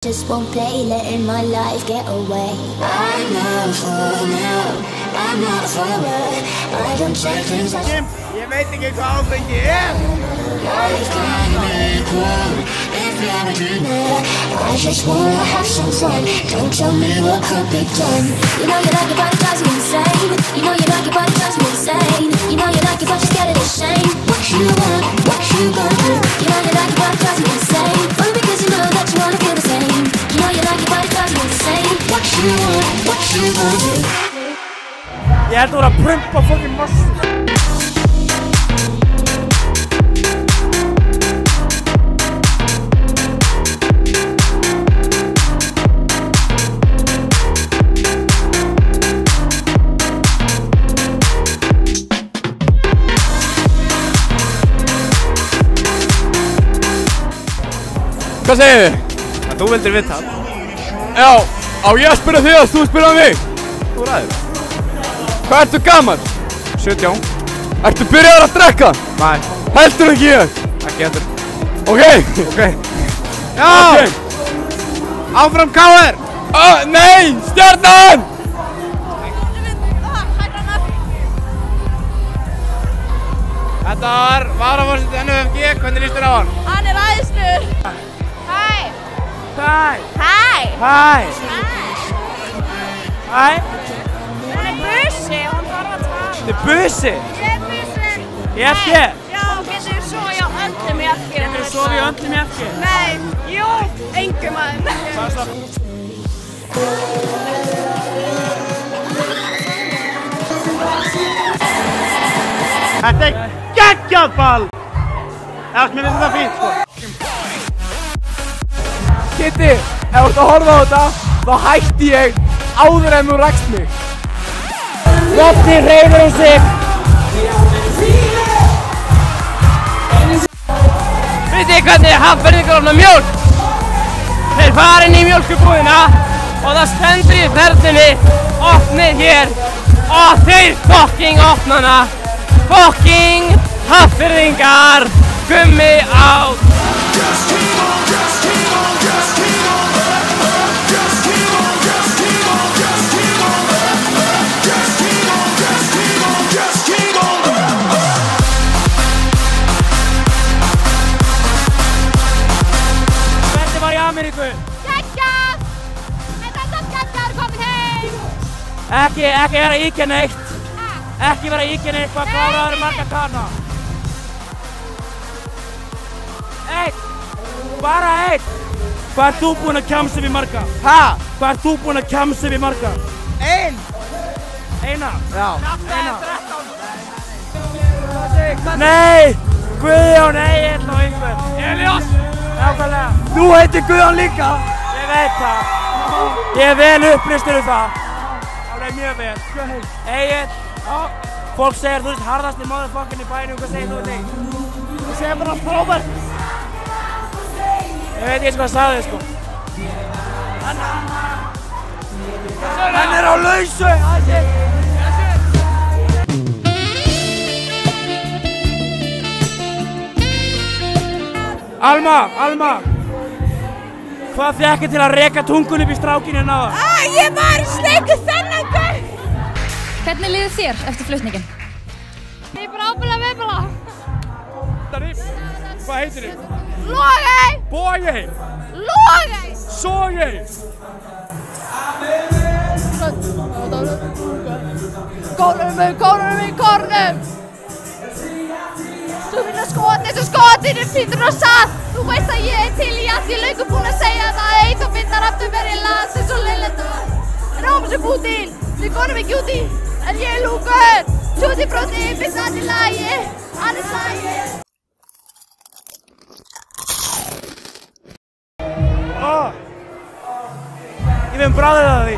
Just won't play, letting my life get away. I'm not for now, I'm not forward. I don't take things as Ég veit ekki hvað áfengi life can be cool if you're a dreamer. I just wanna have some fun. Don't tell me what could be done. You know you like it, but it drives you insane. You know you like it, but it drives you insane. You know you like it, but you're scared of the shame. What you want, what you gonna do? You know you like it, but it drives you insane. Only because you know that you wanna feel the same. You know you like it, but it drives you insane. What you want, what you gonna do? Ég held að vera að prumpa fucking massu. Hvað segir þið? Þú vildir vita. Já, á ég að spyrja þig að þú spyrja mig? Þú ræður. Hvað ertu gamall? 17. Ertu byrjaður að drekka? Nei. Heldur ekki ég? Ekki heldur. Ok. Já! Okay. Áfram KR! Nei! Stjarnan! Þetta var varaforseti NFFG, hvernig líst þér á hann? Hann er æðislegur! Hæ! Hæ! Hæ! Hæ! Hún er busi, hún þarf að tala. Þetta er busi! Ég er busi! Í FG? Já, getur þú sofið á öllum í FG? Getur þú sofið á öllum í FG? Nei, jú, engum aðeins. Hvað er það? Þetta er geggjað ball! Mér finnst þetta fínt, sko. Kitty, ef þú ert að horfa á þetta, þá hætti ég áður en þú rakst mig. Lofti hreyfir sig. Vitið þið hvernig hamburger opna mjólk? Þeir fara inn í mjólkubúðina og það stendur í ferðinni opnið hér og þeir fucking opna hana. Fucking Hafnfirðingar, gummi á. Hvernig var í Ameríku? Geggjað! En þetta geggjað komin heim! Ekki vera að íkja neitt. Ekki vera að íkja neitt, hvað kláraður marga kana? Einn! Bara einn! Hvað ert þú búinn að kjamsa við marga? Hæ? Hvað ert þú búinn að kjamsa við marga? Einn! Eina? Já. Eina? Nei! Guðjón Egill og einhver. Elías! Nákvæmlega. Þú heitir Guðjón líka? Ég veit það. Ég er vel upplýstur það. Alveg mjög vel. Egill. Fólk segir þú ert harðasti motherfucking í bænum, hvað segir þú þig? Ég segir bara frábært. Ég veit ekki hvað sagði þið sko. Hann er á lausu! Alma! Hvað fékk þið til að reka tungun upp í strákinu hérna áðan? Ég var sleikur þennan gaur! Hvernig líður þér eftir flutningin? Ég er bara ábyrgðlega viðbala. Hvað heitir þið? Logey! Bogey! Logey! Sogey! Kórnum! Þú vilja skot eins og skotinn pítur og satt. Þú veist að ég er til í allt, ég er löngu búinn að segja það. Eitt og finnar aftur verið í land eins og Lillendal. Róma sem Putin, við konum ekki út í. En ég er lúkur, tjúti bróti, finnst allt í lagi, allir lagi. Ég finn bræðið að því.